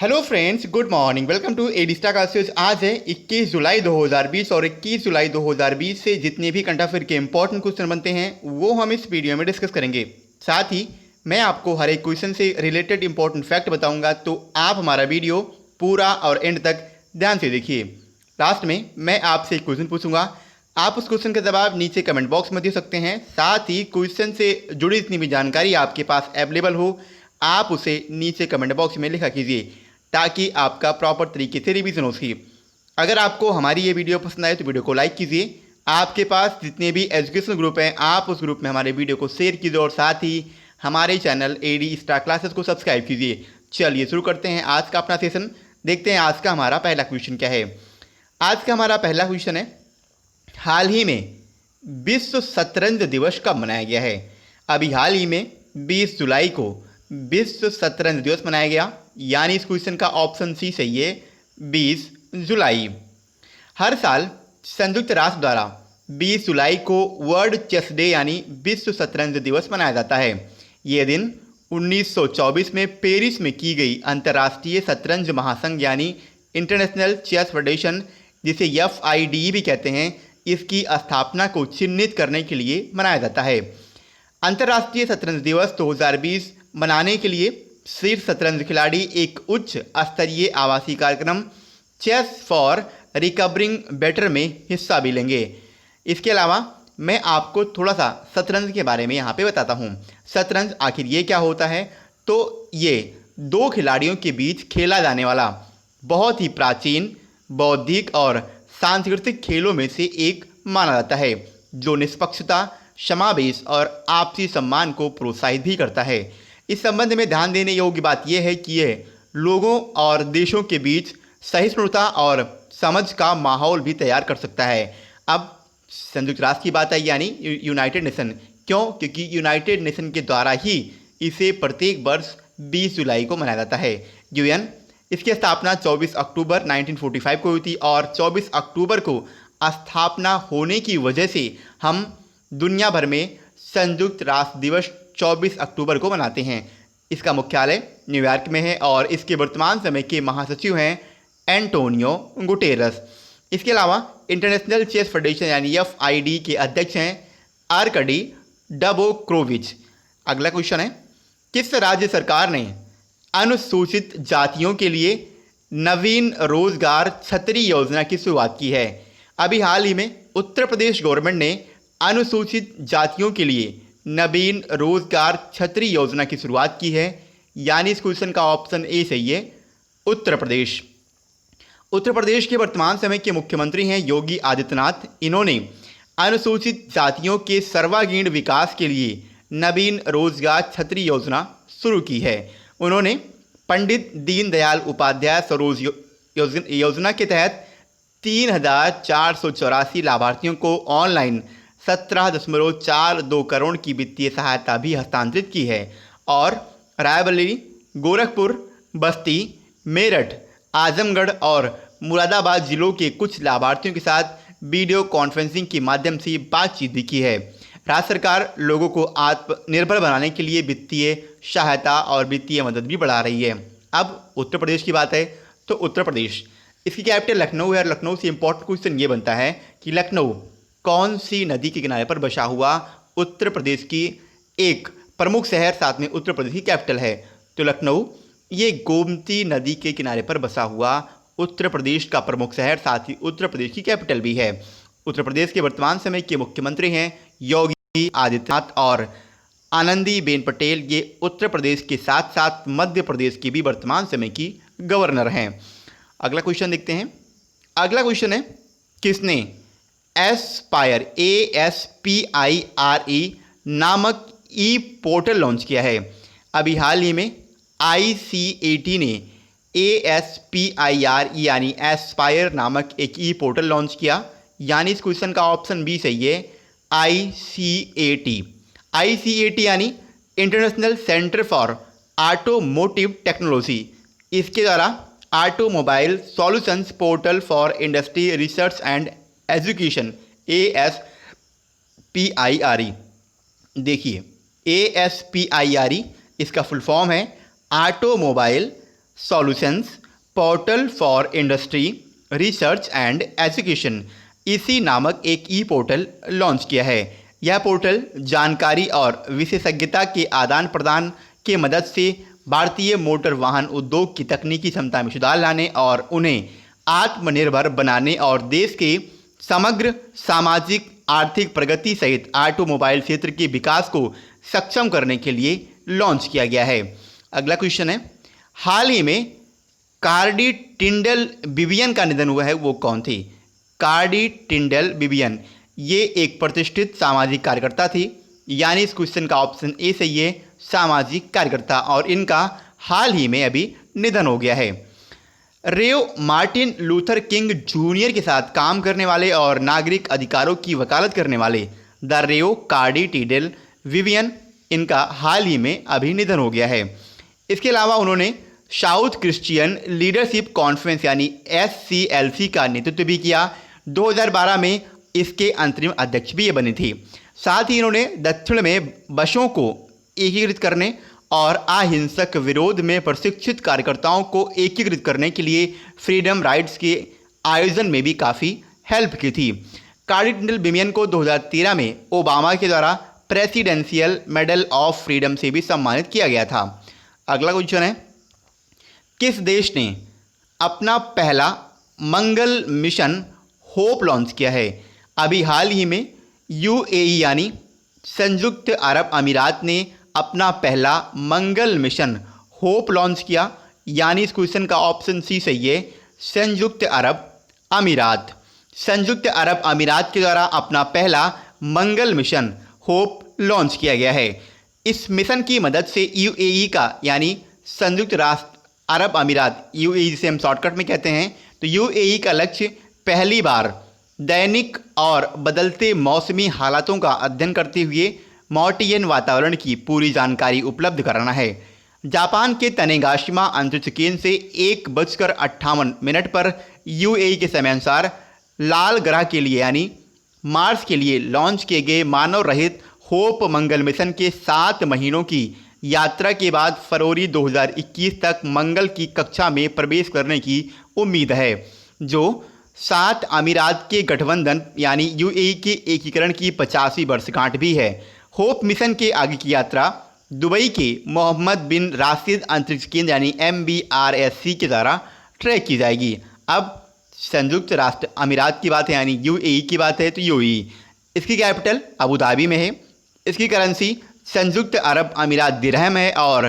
Hello friends, good morning. Welcome to Adista classes. आज है 21 जुलाई 2020 और 21 जुलाई 2020 से जितने भी करंट अफेयर के इंपॉर्टेंट क्वेश्चन बनते हैं वो हम इस वीडियो में डिस्कस करेंगे। साथ ही मैं आपको हर एक क्वेश्चन से रिलेटेड इंपॉर्टेंट फैक्ट बताऊंगा, तो आप हमारा वीडियो पूरा और एंड तक ध्यान से देखिए। लास्ट में मैं आपसे एक क्वेश्चन पूछूंगा, आप उस क्वेश्चन का जवाब नीचे कमेंट बॉक्स में दे सकते हैं। साथ ही क्वेश्चन से जुड़ी जितनी भी जानकारी आपके पास अवेलेबल हो, आप उसे नीचे कमेंट बॉक्स में लिखा कीजिए ताकि आपका प्रॉपर तरीके से रिवीजन हो सके। अगर आपको हमारी ये वीडियो पसंद आए तो वीडियो को लाइक कीजिए। आपके पास जितने भी एजुकेशनल ग्रुप हैं आप उस ग्रुप में हमारे वीडियो को शेयर कीजिए और साथ ही हमारे चैनल एडी स्टार क्लासेस को सब्सक्राइब कीजिए। चलिए शुरू करते हैं आज का अपना सेशन। देखते हैं आज का हमारा पहला क्वेश्चन क्या है। आज का हमारा पहला क्वेश्चन है, हाल ही में विश्व शतरंज दिवस कब मनाया गया है। अभी हाल ही में 20 जुलाई को विश्व शतरंज दिवस मनाया गया, यानी इस क्वेश्चन का ऑप्शन सी सही है, 20 जुलाई। हर साल संयुक्त राष्ट्र द्वारा 20 जुलाई को वर्ल्ड चेस डे यानी विश्व शतरंज दिवस मनाया जाता है। यह दिन 1924 में पेरिस में की गई अंतर्राष्ट्रीय शतरंज महासंघ यानी इंटरनेशनल चेस फेडरेशन, जिसे FIDE भी कहते हैं, इसकी स्थापना को चिन्हित करने के लिए मनाया जाता है। अंतर्राष्ट्रीय शतरंज दिवस 2020 मनाने के लिए शीर्ष शतरंज खिलाड़ी एक उच्च स्तरीय आवासीय कार्यक्रम चेस फॉर रिकवरिंग बेटर में हिस्सा भी लेंगे। इसके अलावा मैं आपको थोड़ा सा शतरंज के बारे में यहाँ पे बताता हूँ। शतरंज आखिर ये क्या होता है, तो ये दो खिलाड़ियों के बीच खेला जाने वाला बहुत ही प्राचीन बौद्धिक और सांस्कृतिक खेलों में से एक माना जाता है, जो निष्पक्षता, समावेश और आपसी सम्मान को प्रोत्साहित भी करता है। इस संबंध में ध्यान देने योग्य बात यह है कि यह लोगों और देशों के बीच सहिष्णुता और समझ का माहौल भी तैयार कर सकता है। अब संयुक्त राष्ट्र की बात है, यानी यूनाइटेड नेशन। क्यों? क्योंकि यूनाइटेड नेशन के द्वारा ही इसे प्रत्येक वर्ष 20 जुलाई को मनाया जाता है। UN इसकी स्थापना 24 अक्टूबर 1945 को हुई थी और 24 अक्टूबर को स्थापना होने की वजह से हम दुनिया भर में संयुक्त राष्ट्र दिवस 24 अक्टूबर को मनाते हैं। इसका मुख्यालय न्यूयॉर्क में है और इसके वर्तमान समय के महासचिव हैं एंटोनियो गुटेरस। इसके अलावा इंटरनेशनल चेस फेडरेशन यानी FIDE के अध्यक्ष हैं आर्कडी डबोक्रोविच। अगला क्वेश्चन है, किस राज्य सरकार ने अनुसूचित जातियों के लिए नवीन रोजगार छतरी योजना की शुरुआत की है। अभी हाल ही में उत्तर प्रदेश गवर्नमेंट ने अनुसूचित जातियों के लिए नवीन रोजगार छतरी योजना की शुरुआत की है, यानी इस क्वेश्चन का ऑप्शन ए सही है, उत्तर प्रदेश। उत्तर प्रदेश के वर्तमान समय के मुख्यमंत्री हैं योगी आदित्यनाथ। इन्होंने अनुसूचित जातियों के सर्वांगीण विकास के लिए नवीन रोजगार छतरी योजना शुरू की है। उन्होंने पंडित दीनदयाल उपाध्याय स्वरोज योजना के तहत 3,484 लाभार्थियों को ऑनलाइन 17.42 करोड़ की वित्तीय सहायता भी हस्तांतरित की है और रायबरेली, गोरखपुर, बस्ती, मेरठ, आजमगढ़ और मुरादाबाद जिलों के कुछ लाभार्थियों के साथ वीडियो कॉन्फ्रेंसिंग के माध्यम से बातचीत भी की है। राज्य सरकार लोगों को आत्मनिर्भर बनाने के लिए वित्तीय सहायता और वित्तीय मदद भी बढ़ा रही है। अब उत्तर प्रदेश की बात है, तो उत्तर प्रदेश इसकी कैपिटल लखनऊ है और लखनऊ से इंपॉर्टेंट क्वेश्चन ये बनता है कि लखनऊ कौन सी नदी के किनारे पर बसा हुआ उत्तर प्रदेश की एक प्रमुख शहर, साथ में उत्तर प्रदेश की कैपिटल है। तो लखनऊ ये गोमती नदी के किनारे पर बसा हुआ उत्तर प्रदेश का प्रमुख शहर, साथ ही उत्तर प्रदेश की कैपिटल भी है। उत्तर प्रदेश के वर्तमान समय के मुख्यमंत्री हैं योगी आदित्यनाथ और आनंदीबेन पटेल। ये उत्तर प्रदेश के साथ साथ मध्य प्रदेश की भी वर्तमान समय की गवर्नर हैं। अगला क्वेश्चन देखते हैं। अगला क्वेश्चन है, किसने एस्पायर ASPIRE नामक ई पोर्टल लॉन्च किया है। अभी हाल ही में ICAT ने ASPIRE यानी एस्पायर नामक एक ई पोर्टल लॉन्च किया, यानी इस क्वेश्चन का ऑप्शन बी सही है, ICAT यानी international centre for automotive technology. इसके द्वारा automobile solutions portal for industry research and education ASPIRE। देखिए ASPIRE इसका फुल फॉर्म है automobile solutions portal for industry research and education इसी नामक एक ई पोर्टल लॉन्च किया है। यह पोर्टल जानकारी और विशेषज्ञता के आदान प्रदान के मदद से भारतीय मोटर वाहन उद्योग की तकनीकी क्षमता में सुधार लाने और उन्हें आत्मनिर्भर बनाने और देश के समग्र सामाजिक आर्थिक प्रगति सहित ऑटोमोबाइल क्षेत्र के विकास को सक्षम करने के लिए लॉन्च किया गया है। अगला क्वेश्चन है, हाल ही में कार्डी टिंडल बिबियन का निधन हुआ है, वो कौन थी? कार्डी टिंडल बिबियन ये एक प्रतिष्ठित सामाजिक कार्यकर्ता थी, यानी इस क्वेश्चन का ऑप्शन ए सही है, सामाजिक कार्यकर्ता, और इनका हाल ही में अभी निधन हो गया है। रेव मार्टिन लूथर किंग जूनियर के साथ काम करने वाले और नागरिक अधिकारों की वकालत करने वाले द रेव कार्डी टिंडल बिबियन, इनका हाल ही में अभी निधन हो गया है। इसके अलावा उन्होंने साउथ क्रिश्चियन लीडरशिप कॉन्फ्रेंस यानी SCLC का नेतृत्व भी किया। 2012 में इसके अंतरिम अध्यक्ष भी ये बनी थी। साथ ही इन्होंने दक्षिण में बसों को एकीकृत करने और अहिंसक विरोध में प्रशिक्षित कार्यकर्ताओं को एकीकृत करने के लिए फ्रीडम राइड्स के आयोजन में भी काफ़ी हेल्प की थी। कार्डी टिंडल बिबियन को 2013 में ओबामा के द्वारा प्रेसिडेंशियल मेडल ऑफ फ्रीडम से भी सम्मानित किया गया था। अगला क्वेश्चन है, किस देश ने अपना पहला मंगल मिशन होप लॉन्च किया है? अभी हाल ही में UAE यानी संयुक्त अरब अमीरात ने अपना पहला मंगल मिशन होप लॉन्च किया, यानी इस क्वेश्चन का ऑप्शन सी सही है, संयुक्त अरब अमीरात। संयुक्त अरब अमीरात के द्वारा अपना पहला मंगल मिशन होप लॉन्च किया गया है। इस मिशन की मदद से UAE का यानी संयुक्त राष्ट्र अरब अमीरात, UAE जिसे हम शॉर्टकट में कहते हैं, तो UAE का लक्ष्य पहली बार दैनिक और बदलते मौसमी हालातों का अध्ययन करते हुए मॉर्टियन वातावरण की पूरी जानकारी उपलब्ध कराना है। जापान के तनेगाशिमा अंतरिक्ष केंद्र से 1:58 पर UAE के समयानुसार लाल ग्रह के लिए यानी मार्स के लिए लॉन्च किए गए मानव रहित होप मंगल मिशन के 7 महीनों की यात्रा के बाद फरवरी 2021 तक मंगल की कक्षा में प्रवेश करने की उम्मीद है, जो 7 अमीरात के गठबंधन यानी UAE के एकीकरण की 50वीं वर्षगांठ भी है। होप मिशन के आगे की यात्रा दुबई के मोहम्मद बिन राशिद अंतरिक्ष केंद्र यानी MBRSC के द्वारा ट्रैक की जाएगी। अब संयुक्त राष्ट्र अमीरात की बात है यानी UAE की बात है, तो UAE इसकी कैपिटल अबू धाबी में है। इसकी करेंसी संयुक्त अरब अमीरात दिरहम है और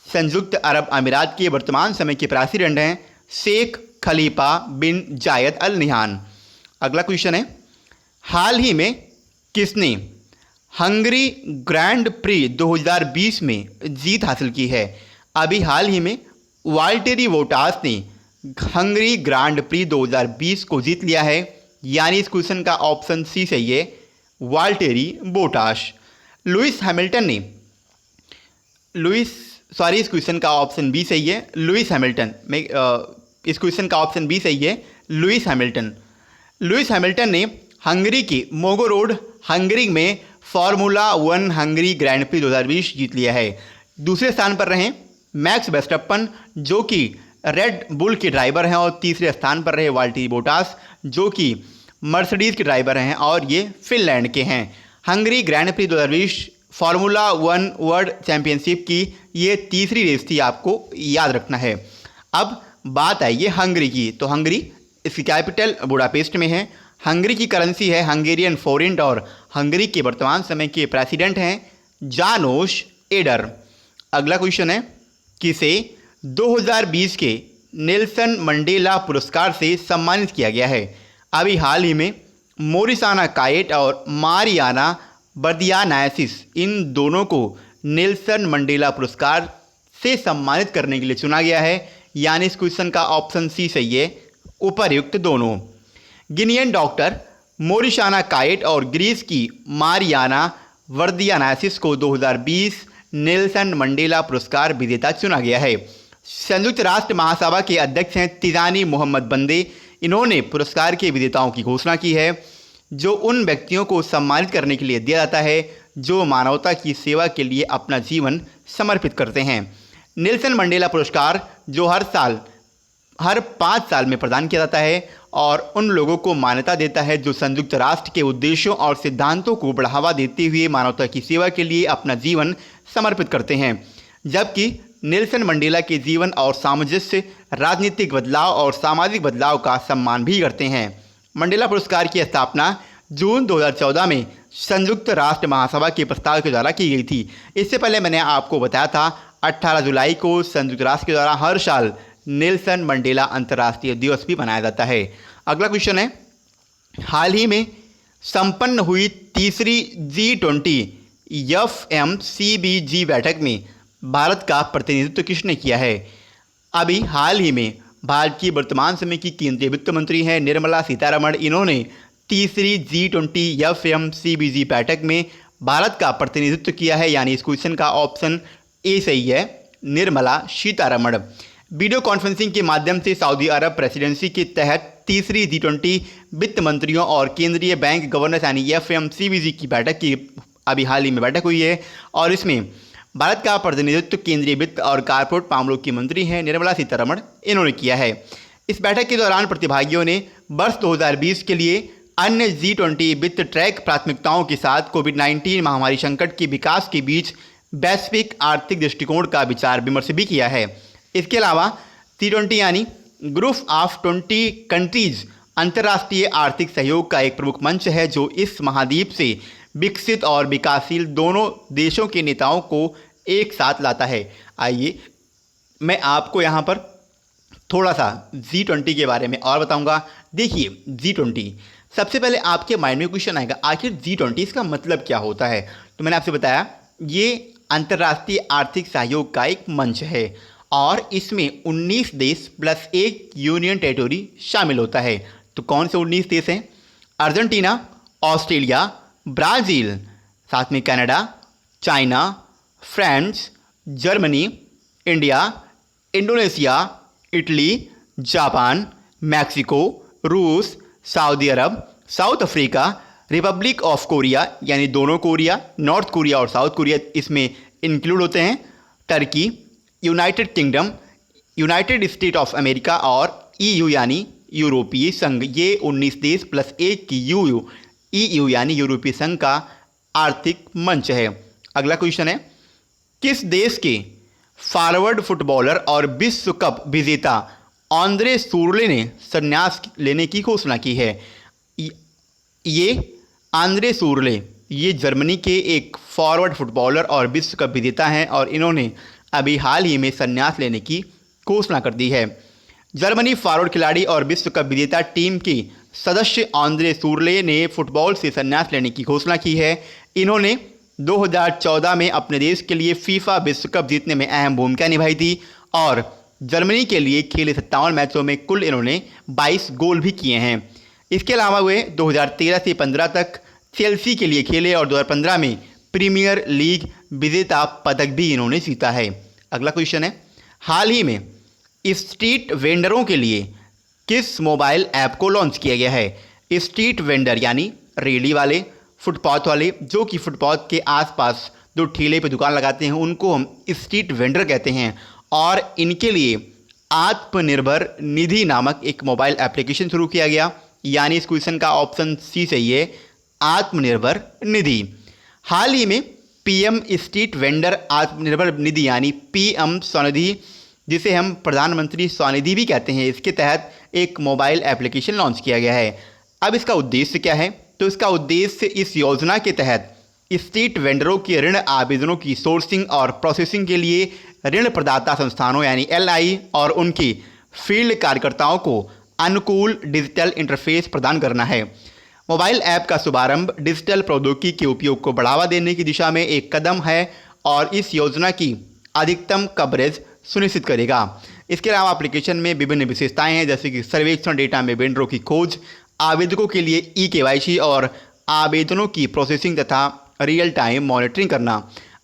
संयुक्त अरब अमीरात के वर्तमान समय के प्रेसिडेंट हैं शेख खलीफा बिन जायद अल नह्यान। अगला क्वेश्चन है, हाल ही में किसने हंगरी ग्रैंड प्री 2020 में जीत हासिल की है? अभी हाल ही में वाल्टेरी बोटास ने हंगरी ग्रैंड प्री 2020 को जीत लिया है, यानी इस क्वेश्चन का ऑप्शन सी सही है, वाल्टेरी बोटास। लुइस हैमिल्टन ने इस क्वेश्चन का ऑप्शन बी सही है, लुइस हैमिल्टन में इस क्वेश्चन का ऑप्शन बी सही है, लुइस हैमिल्टन। लुइस हैमिल्टन ने हंगरी के मोगोरोड हंगरी में फार्मूला 1 हंगरी ग्रैंड प्री 2020 जीत लिया है। दूसरे स्थान पर रहे मैक्स वेस्टप्पन जो कि रेड बुल के ड्राइवर हैं, और तीसरे स्थान पर रहे वाल्टेरी बोटास जो कि मर्सिडीज़ के ड्राइवर हैं और ये फिनलैंड के हैं। Hungary grand pre 2020 formula 1 world championship की ये तीसरी रेस थी, आपको याद रखना है। अब बात आई है हंगरी की, तो हंगरी इसकी कैपिटल बुडापेस्ट में है। हंगरी की करेंसी है हंगेरियन फोरिंट और हंगरी के वर्तमान समय के प्रेसिडेंट हैं जानोश एडर। अगला क्वेश्चन है, किसे 2020 के नेल्सन मंडेला पुरस्कार से सम्मानित किया गया है? अभी हाल ही में मोरिसाना कायेट और मारियाना बर्दियानासिस इन दोनों को नेल्सन मंडेला पुरस्कार से सम्मानित करने के लिए चुना गया है, यानी इस क्वेश्चन का ऑप्शन सी सही है, उपर्युक्त दोनों। गिनियन डॉक्टर मोरिसाना कायेट और ग्रीस की मारियाना वर्दियानासिस को 2020 नेल्सन मंडेला पुरस्कार विजेता चुना गया है। संयुक्त राष्ट्र महासभा के अध्यक्ष हैं तिजानी मोहम्मद बंदे। इन्होंने पुरस्कार के विजेताओं की घोषणा की है जो उन व्यक्तियों को सम्मानित करने के लिए दिया जाता है जो मानवता की सेवा के लिए अपना जीवन समर्पित करते हैं। नेल्सन मंडेला पुरस्कार जो हर 5 साल में प्रदान किया जाता है और उन लोगों को मान्यता देता है जो संयुक्त राष्ट्र के उद्देश्यों और सिद्धांतों को बढ़ावा देते हुए मानवता की सेवा के लिए अपना जीवन समर्पित करते हैं। जबकि नेल्सन मंडेला के जीवन और सामंजस्य राजनीतिक बदलाव और सामाजिक बदलाव का सम्मान भी करते हैं। मंडेला पुरस्कार की स्थापना जून 2014 में संयुक्त राष्ट्र महासभा के प्रस्ताव के द्वारा की गई थी। इससे पहले मैंने आपको बताया था 18 जुलाई को संयुक्त राष्ट्र के द्वारा हर साल नेल्सन मंडेला अंतर्राष्ट्रीय दिवस भी मनाया जाता है। अगला क्वेश्चन है, हाल ही में संपन्न हुई तीसरी G20 FMCBG बैठक में भारत का प्रतिनिधित्व किसने किया है? अभी हाल ही में भारत की वर्तमान समय की केंद्रीय वित्त मंत्री हैं निर्मला सीतारमण। इन्होंने तीसरी G20 FMCBG बैठक में भारत का प्रतिनिधित्व किया है, यानी इस क्वेश्चन का ऑप्शन ए सही है, निर्मला सीतारमण। वीडियो कॉन्फ्रेंसिंग के माध्यम से सऊदी अरब प्रेसिडेंसी के तहत तीसरी G20 वित्त मंत्रियों और केंद्रीय बैंक गवर्नर्स यानी FMCBG की बैठक की अभी हाल ही में बैठक हुई है और इसमें भारत का प्रतिनिधित्व केंद्रीय वित्त और कारपोरेट मामलों की मंत्री हैं निर्मला सीतारमण, इन्होंने किया है। इस बैठक के दौरान प्रतिभागियों ने वर्ष 2020 के लिए अन्य G20 वित्त ट्रैक प्राथमिकताओं के साथ कोविड-19 महामारी संकट के विकास के बीच वैश्विक आर्थिक दृष्टिकोण का विचार विमर्श भी किया है। इसके अलावा G20 यानी ग्रुप ऑफ 20 कंट्रीज अंतर्राष्ट्रीय आर्थिक सहयोग का एक प्रमुख मंच है जो इस महाद्वीप से विकसित और विकासशील दोनों देशों के नेताओं को एक साथ लाता है। आइए मैं आपको यहाँ पर थोड़ा सा G20 के बारे में और बताऊंगा। देखिए G20, सबसे पहले आपके माइंड में क्वेश्चन आएगा आखिर G20 इसका मतलब क्या होता है। तो मैंने आपसे बताया ये अंतर्राष्ट्रीय आर्थिक सहयोग का एक मंच है और इसमें 19 देश प्लस एक यूनियन टेरिटरी शामिल होता है। तो कौन से 19 देश हैं? अर्जेंटीना, ऑस्ट्रेलिया, ब्राज़ील, साथ में Canada, China, France, Germany, India, Indonesia, Italy, Japan, Mexico, रूस, सऊदी अरब, South Africa, Republic of Korea यानी दोनों कोरिया, नॉर्थ कोरिया और साउथ कोरिया इसमें इंक्लूड होते हैं, Turkey, United Kingdom, United States of America और EU यानी यूरोपीय संघ। ये 19 देश प्लस एक की EU यानी यूरोपीय संघ का आर्थिक मंच है। अगला क्वेश्चन है, किस देश के फॉरवर्ड फुटबॉलर और विश्व कप विजेता आंद्रे सूरले ने संन्यास लेने की घोषणा की है? ये आंद्रे सूरले ये जर्मनी के एक फॉरवर्ड फुटबॉलर और विश्व कप विजेता हैं और इन्होंने अभी हाल ही में संन्यास लेने की घोषणा कर दी है। जर्मनी फॉरवर्ड खिलाड़ी और विश्व कप विजेता टीम के सदस्य आंद्रे सूरले ने फुटबॉल से संन्यास लेने की घोषणा की है। इन्होंने 2014 में अपने देश के लिए फीफा विश्व कप जीतने में अहम भूमिका निभाई थी और जर्मनी के लिए खेले 57 मैचों में कुल इन्होंने 22 गोल भी किए हैं। इसके अलावा वे 2013 से 15 तक चेल्सी के लिए खेले और 2015 में प्रीमियर लीग विजेता पदक भी इन्होंने जीता है। अगला क्वेश्चन है, हाल ही में स्ट्रीट वेंडरों के लिए किस मोबाइल ऐप को लॉन्च किया गया है? स्ट्रीट वेंडर यानी रेडी वाले, फुटपाथ वाले जो कि फुटपाथ के आसपास जो ठेले पे दुकान लगाते हैं उनको हम स्ट्रीट वेंडर कहते हैं और इनके लिए आत्मनिर्भर निधि नामक एक मोबाइल एप्लीकेशन शुरू किया गया, यानी इस क्वेश्चन का ऑप्शन सी सही है, आत्मनिर्भर निधि। हाल ही में PM street vendor Atmanirbhar Nidhi यानी PM स्वनिधि, जिसे हम प्रधानमंत्री स्वनिधि भी कहते हैं, इसके तहत एक मोबाइल एप्लीकेशन लॉन्च किया गया है। अब इसका उद्देश्य क्या है? तो इसका उद्देश्य इस योजना के तहत स्ट्रीट वेंडरों के ऋण आवेदनों की सोर्सिंग और प्रोसेसिंग के लिए ऋण प्रदाता संस्थानों यानी LI और उनके फील्ड कार्यकर्ताओं को अनुकूल डिजिटल इंटरफेस प्रदान करना है। मोबाइल ऐप का शुभारंभ डिजिटल प्रौद्योगिकी के उपयोग को बढ़ावा देने की दिशा में एक कदम है और इस योजना की अधिकतम कवरेज सुनिश्चित करेगा। इसके अलावा एप्लीकेशन में विभिन्न विशेषताएं हैं जैसे कि सर्वेक्षण डेटा में वेंडरों की खोज, आवेदकों के लिए eKYC और आवेदनों की प्रोसेसिंग तथा रियल टाइम मॉनिटरिंग करना।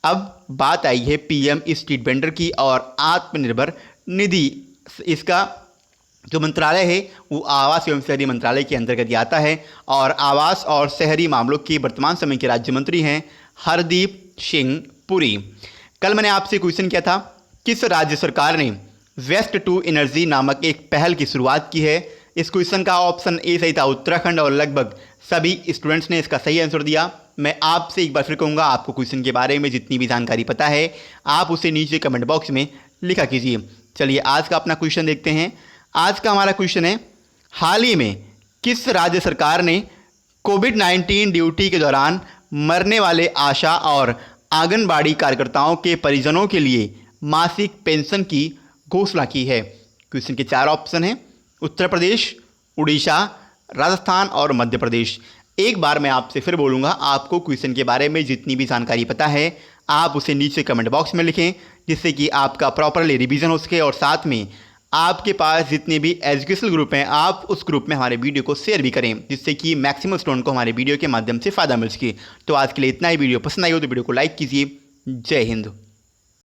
अब बात आई है PM स्ट्रीट वेंडर की और आत्मनिर्भर निधि। इसका जो मंत्रालय है वो आवास एवं शहरी मंत्रालय के अंतर्गत आता है और आवास और शहरी मामलों के वर्तमान समय के राज्य मंत्री हैं हरदीप सिंह पुरी। कल मैंने आपसे क्वेश्चन किया था किस राज्य सरकार ने वेस्ट टू एनर्जी नामक एक पहल की शुरुआत की है? इस क्वेश्चन का ऑप्शन ए सही था उत्तराखंड और लगभग सभी स्टूडेंट्स ने इसका सही आंसर दिया। मैं आपसे एक बार फिर कहूँगा, आपको क्वेश्चन के बारे में जितनी भी जानकारी पता है आप उसे नीचे कमेंट बॉक्स में लिखा कीजिए। चलिए आज का अपना क्वेश्चन देखते हैं। आज का हमारा क्वेश्चन है, हाल ही में किस राज्य सरकार ने कोविड-19 ड्यूटी के दौरान मरने वाले आशा और आंगनबाड़ी कार्यकर्ताओं के परिजनों के लिए मासिक पेंशन की घोषणा की है? क्वेश्चन के 4 ऑप्शन हैं, उत्तर प्रदेश, उड़ीसा, राजस्थान और मध्य प्रदेश। एक बार मैं आपसे फिर बोलूँगा, आपको क्वेश्चन के बारे में जितनी भी जानकारी पता है आप उसे नीचे कमेंट बॉक्स में लिखें, जिससे कि आपका प्रॉपरली रिवीजन हो सके और साथ में आपके पास जितने भी एजुकेशनल ग्रुप हैं आप उस ग्रुप में हमारे वीडियो को शेयर भी करें, जिससे कि मैक्सिमम स्टूडेंट को हमारे वीडियो के माध्यम से फ़ायदा मिल सके। तो आज के लिए इतना ही। वीडियो पसंद आई हो तो वीडियो को लाइक कीजिए। जय हिंद।